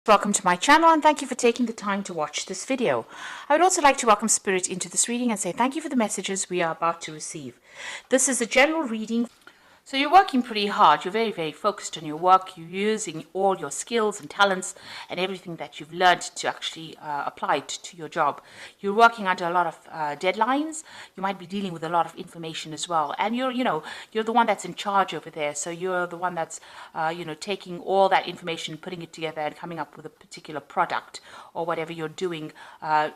Welcome to my channel and thank you for taking the time to watch this video. I would also like to welcome Spirit into this reading and say thank you for the messages we are about to receive. This is a general reading. So you're working pretty hard, you're very focused on your work, you're using all your skills and talents and everything that you've learned to actually apply it to your job. You're working under a lot of deadlines, you might be dealing with a lot of information as well, and you're the one that's in charge over there, so you're the one that's taking all that information, putting it together and coming up with a particular product or whatever you're doing.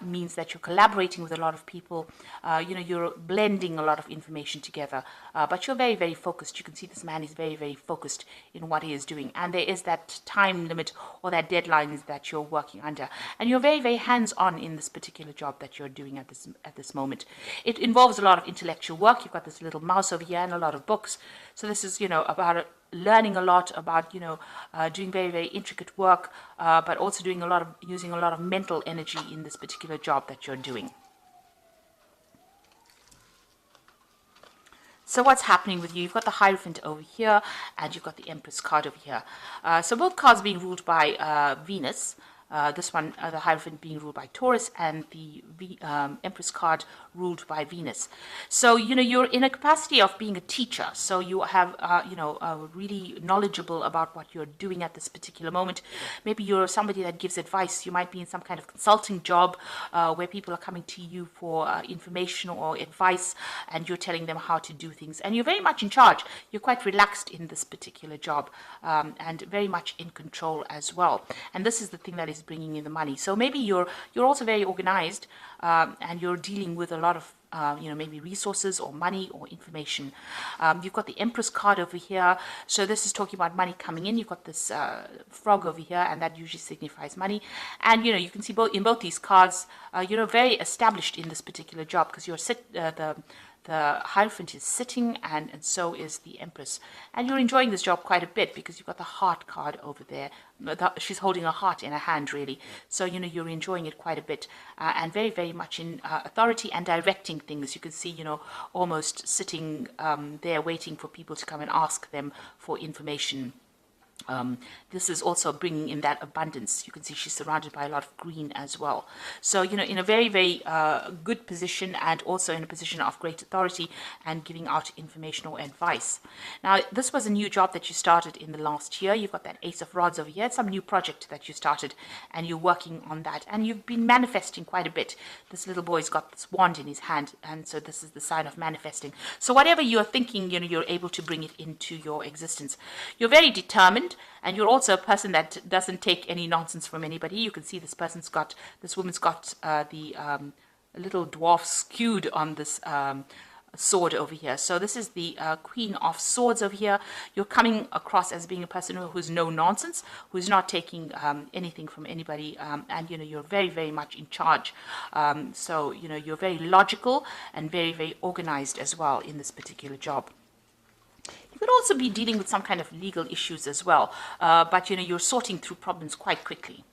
Means that you're collaborating with a lot of people, you're blending a lot of information together, but you're very focused. You can see this man is very focused in what he is doing, and there is that time limit or that deadlines that you're working under, and you're very hands-on in this particular job that you're doing at this moment. It involves a lot of intellectual work. You've got this little mouse over here and a lot of books, so this is about learning a lot about doing very intricate work, but also using a lot of mental energy in this particular job that you're doing. So what's happening with you? You've got the Hierophant over here, and you've got the Empress card over here. So both cards being ruled by Venus. This one, the Hierophant, being ruled by Taurus, and the Empress card ruled by Venus. So you're in a capacity of being a teacher, so you have really knowledgeable about what you're doing at this particular moment. Maybe you're somebody that gives advice. You might be in some kind of consulting job where people are coming to you for information or advice, and you're telling them how to do things, and you're very much in charge. You're quite relaxed in this particular job, and very much in control as well, and this is the thing that is bringing in the money. So maybe you're also very organized, and you're dealing with a lot of maybe resources or money or information. You've got the Empress card over here, so this is talking about money coming in. You've got this frog over here, and that usually signifies money. And you can see in both these cards, you're very established in this particular job, because the Hierophant is sitting, and so is the Empress. And you're enjoying this job quite a bit, because you've got the Heart card over there. She's holding a heart in her hand, really. So, you're enjoying it quite a bit, and very much in authority and directing things. You can see, almost sitting there waiting for people to come and ask them for information. This is also bringing in that abundance. You can see she's surrounded by a lot of green as well. So, in a very good position, and also in a position of great authority and giving out information or advice. Now, this was a new job that you started in the last year. You've got that Ace of Rods over here. It's some new project that you started, and you're working on that. And you've been manifesting quite a bit. This little boy's got this wand in his hand, and so this is the sign of manifesting. So whatever you're thinking, you're able to bring it into your existence. You're very determined, and you're also a person that doesn't take any nonsense from anybody. You can see this woman's got the little dwarf skewed on this sword over here. So this is the Queen of Swords over here. You're coming across as being a person who's no nonsense, who's not taking anything from anybody, and you're very much in charge. So you're very logical and very organized as well in this particular job. You could also be dealing with some kind of legal issues as well, but you're sorting through problems quite quickly.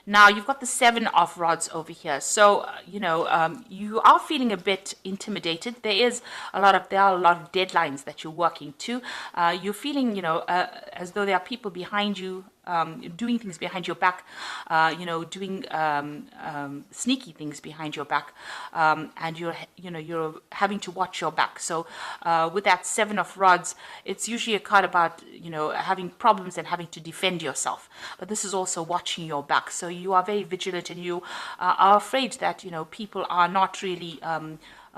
Now, you've got the Seven of Rods over here. So, you are feeling a bit intimidated. There are a lot of deadlines that you're working to. You're feeling, as though there are people behind you, doing things behind your back, doing sneaky things behind your back, and you're having to watch your back. So with that Seven of Rods, it's usually a card about having problems and having to defend yourself, but this is also watching your back. So you are very vigilant, and you are afraid that people are not really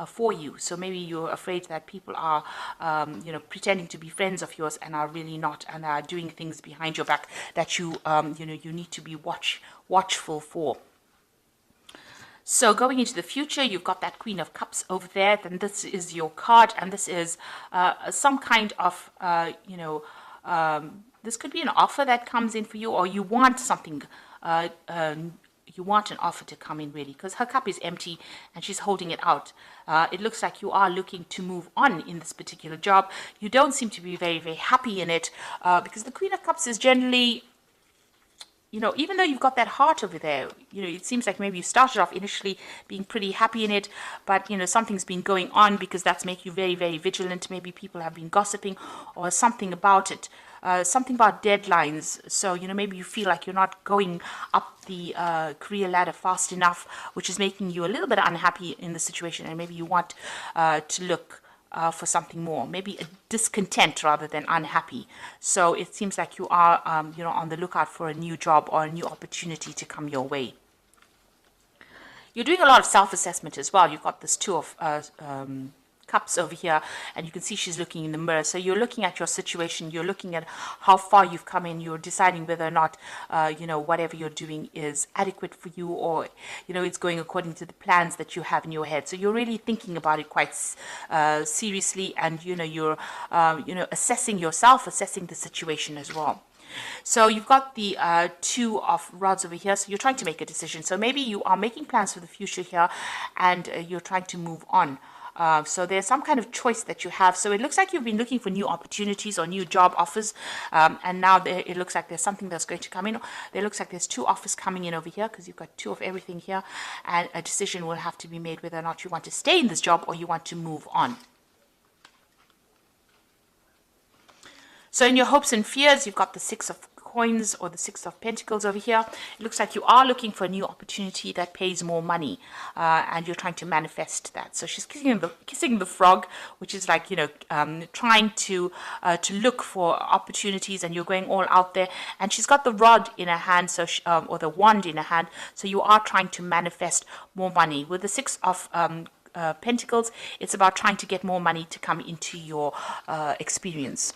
for you. So maybe you're afraid that people are pretending to be friends of yours and are really not, and are doing things behind your back that you need to be watchful for. So going into the future, you've got that Queen of Cups over there. Then this is your card, and this is some kind of this could be an offer that comes in for you, or you want something. You want an offer to come in, really, because her cup is empty and she's holding it out. It looks like you are looking to move on in this particular job. You don't seem to be very happy in it, because the Queen of Cups is generally, even though you've got that heart over there, it seems like maybe you started off initially being pretty happy in it, but something's been going on, because that's making you very vigilant. Maybe people have been gossiping or something about it. something about deadlines. So, maybe you feel like you're not going up the career ladder fast enough, which is making you a little bit unhappy in the situation, and maybe you want to look for something more, maybe a discontent rather than unhappy. So it seems like you are, on the lookout for a new job or a new opportunity to come your way. You're doing a lot of self-assessment as well. You've got this Two of Cups over here, and you can see she's looking in the mirror. So you're looking at your situation, you're looking at how far you've come in, you're deciding whether or not whatever you're doing is adequate for you, or it's going according to the plans that you have in your head. So you're really thinking about it quite seriously, and you're assessing yourself, assessing the situation as well. So you've got the Two of Rods over here, so you're trying to make a decision. So maybe you are making plans for the future here, and you're trying to move on. So there's some kind of choice that you have. So it looks like you've been looking for new opportunities or new job offers, and now it looks like there's something that's going to come in. There looks like there's two offers coming in over here, because you've got two of everything here, and a decision will have to be made whether or not you want to stay in this job or you want to move on. So in your hopes and fears, you've got the Six of Coins or the Six of Pentacles over here. It looks like you are looking for a new opportunity that pays more money, and you're trying to manifest that. So she's kissing the frog, which is like trying to look for opportunities, and you're going all out there. And she's got the rod in her hand, so or the wand in her hand. So you are trying to manifest more money with the Six of Pentacles. It's about trying to get more money to come into your experience.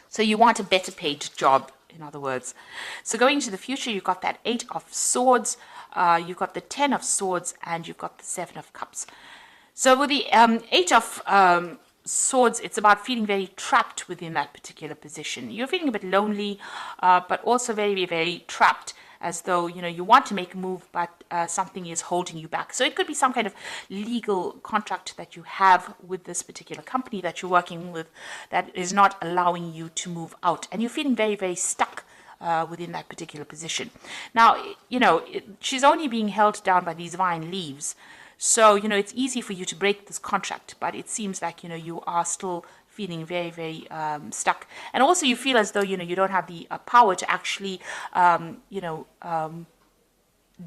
So you want a better paid job, in other words. So going into the future, you've got that Eight of Swords, you've got the Ten of Swords, and you've got the Seven of Cups. So with the Eight of Swords, it's about feeling very trapped within that particular position. You're feeling a bit lonely, but also very, very trapped, as though you want to make a move, but something is holding you back. So it could be some kind of legal contract that you have with this particular company that you're working with that is not allowing you to move out, and you're feeling very, very stuck within that particular position. Now, she's only being held down by these vine leaves, so it's easy for you to break this contract, but it seems like you are still feeling very, very stuck. And also you feel as though, you don't have the power to actually,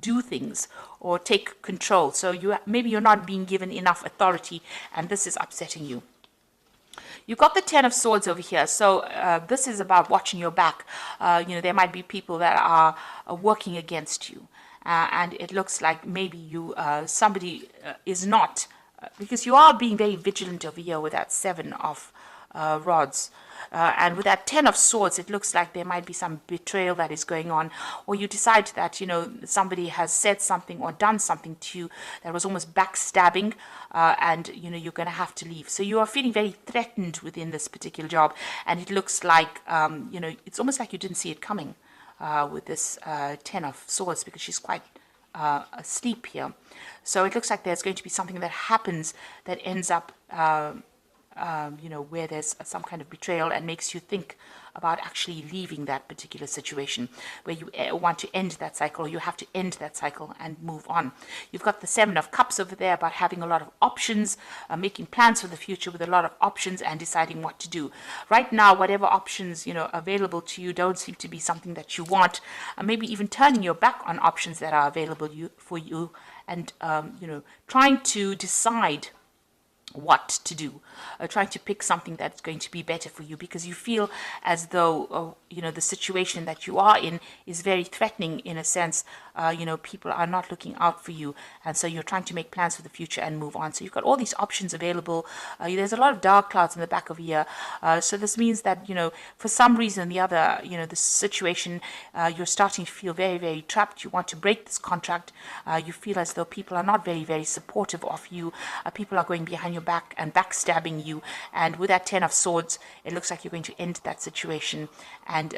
do things or take control. So maybe you're not being given enough authority, and this is upsetting you. You've got the Ten of Swords over here. So this is about watching your back. There might be people that are working against you. And it looks like maybe somebody is not, because you are being very vigilant over here with that Seven of Rods. And with that Ten of Swords, it looks like there might be some betrayal that is going on, or you decide that somebody has said something or done something to you that was almost backstabbing, and you're going to have to leave. So you are feeling very threatened within this particular job, and it looks like it's almost like you didn't see it coming with this Ten of Swords, because she's quite asleep here. So it looks like there's going to be something that happens that ends up where there's some kind of betrayal and makes you think about actually leaving that particular situation, where you want to end that cycle, or you have to end that cycle and move on. You've got the Seven of Cups over there, about having a lot of options, making plans for the future with a lot of options and deciding what to do. Right now, whatever options available to you don't seem to be something that you want, maybe even turning your back on options that are available for you, and trying to decide what to do, trying to pick something that's going to be better for you, because you feel as though the situation that you are in is very threatening, in a sense. People are not looking out for you, and so you're trying to make plans for the future and move on. So you've got all these options available. There's a lot of dark clouds in the back of here, so this means that for some reason or the other, the situation, you're starting to feel very, very trapped. You want to break this contract. You feel as though people are not very, very supportive of you. People are going behind your back and backstabbing you, and with that Ten of Swords, it looks like you're going to end that situation and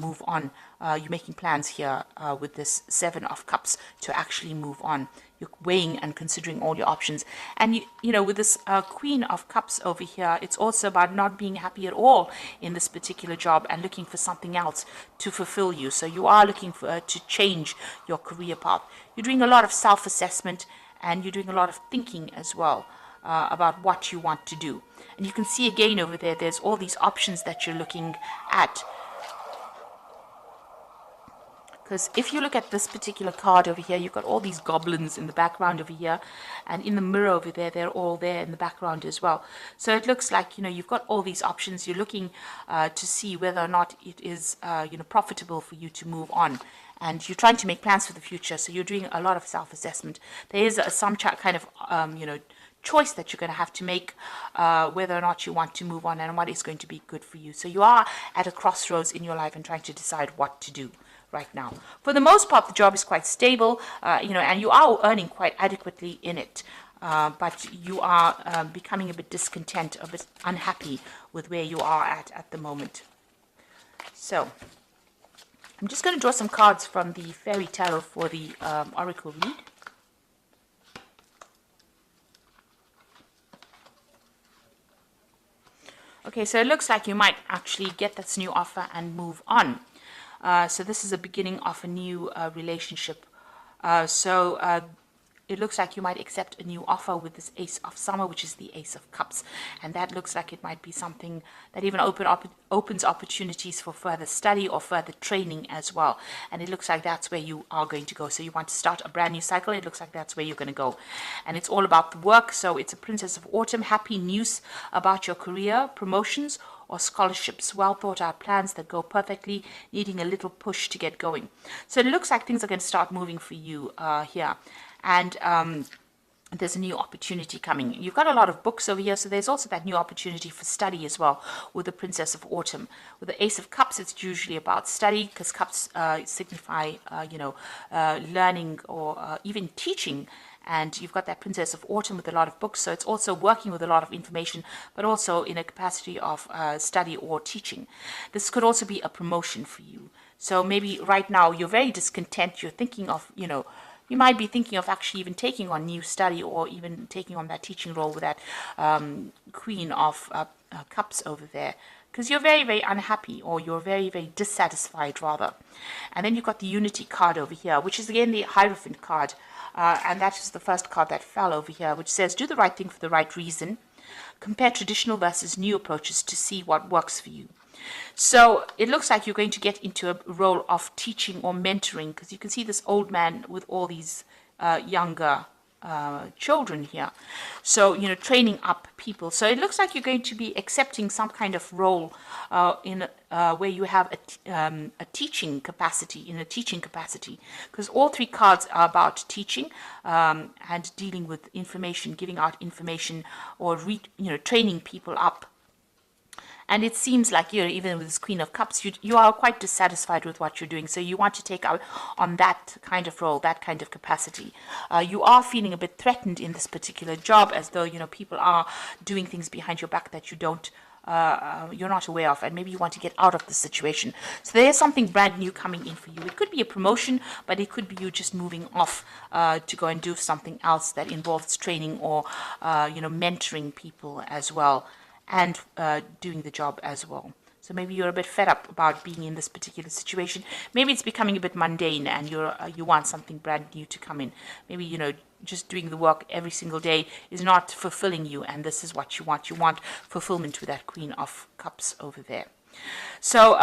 move on. You're making plans here with this Seven of Cups to actually move on. You're weighing and considering all your options, and with this Queen of Cups over here, it's also about not being happy at all in this particular job and looking for something else to fulfill you. So you are looking for to change your career path. You're doing a lot of self-assessment, and you're doing a lot of thinking as well. about what you want to do. And you can see again over there, there's all these options that you're looking at. Because if you look at this particular card over here, you've got all these goblins in the background over here, and in the mirror over there, they're all there in the background as well. So it looks like, you've got all these options. You're looking to see whether or not it is, profitable for you to move on. And you're trying to make plans for the future, so you're doing a lot of self-assessment. There is some kind of, choice that you're going to have to make, whether or not you want to move on and what is going to be good for you. So you are at a crossroads in your life and trying to decide what to do right now. For the most part, the job is quite stable, and you are earning quite adequately in it. But you are becoming a bit discontent, a bit unhappy with where you are at the moment. So I'm just going to draw some cards from the Fairy Tarot for the Oracle read. Okay, so it looks like you might actually get this new offer and move on. So this is the beginning of a new relationship. It looks like you might accept a new offer with this Ace of Summer, which is the Ace of Cups. And that looks like it might be something that even opens opportunities for further study or further training as well. And it looks like that's where you are going to go. So you want to start a brand new cycle. It looks like that's where you're going to go. And it's all about the work. So it's a Princess of Autumn. Happy news about your career, promotions, or scholarships, well thought out plans that go perfectly, needing a little push to get going. So it looks like things are going to start moving for you here. And there's a new opportunity coming. You've got a lot of books over here, so there's also that new opportunity for study as well with the Princess of Autumn. With the Ace of Cups, it's usually about study, because cups signify, learning or even teaching. And you've got that Princess of Autumn with a lot of books, so it's also working with a lot of information, but also in a capacity of study or teaching. This could also be a promotion for you. So maybe right now you're very discontent. You're thinking of, you might be thinking of actually even taking on new study or even taking on that teaching role with that Queen of Cups over there, because you're very, very unhappy, or you're very, very dissatisfied rather. And then you've got the Unity card over here, which is again the Hierophant card. And that is the first card that fell over here, which says, do the right thing for the right reason. Compare traditional versus new approaches to see what works for you. So it looks like you're going to get into a role of teaching or mentoring, because you can see this old man with all these younger children here. So, training up people. So it looks like you're going to be accepting some kind of role in where you have a teaching capacity, because all three cards are about teaching and dealing with information, giving out information, or training people up. And it seems like, even with this Queen of Cups, you are quite dissatisfied with what you're doing. So you want to take out on that kind of role, that kind of capacity. You are feeling a bit threatened in this particular job, as though, people are doing things behind your back that you're not aware of, and maybe you want to get out of the situation. So there's something brand new coming in for you. It could be a promotion, but it could be you just moving off to go and do something else that involves training or, mentoring people as well, and doing the job as well. So maybe you're a bit fed up about being in this particular situation. Maybe it's becoming a bit mundane, and you want something brand new to come in. Maybe, just doing the work every single day is not fulfilling you, and this is what you want. You want fulfillment with that Queen of Cups over there. So,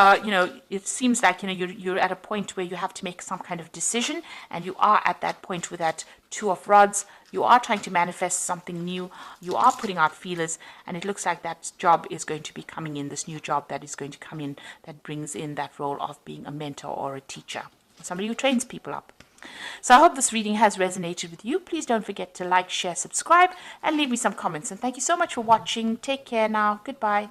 it seems like, you're at a point where you have to make some kind of decision, and you are at that point with that Two of Rods. You are trying to manifest something new. You are putting out feelers, and it looks like that job is going to be coming in, this new job that is going to come in, that brings in that role of being a mentor or a teacher, somebody who trains people up. So I hope this reading has resonated with you. Please don't forget to like, share, subscribe, and leave me some comments. And thank you so much for watching. Take care now. Goodbye.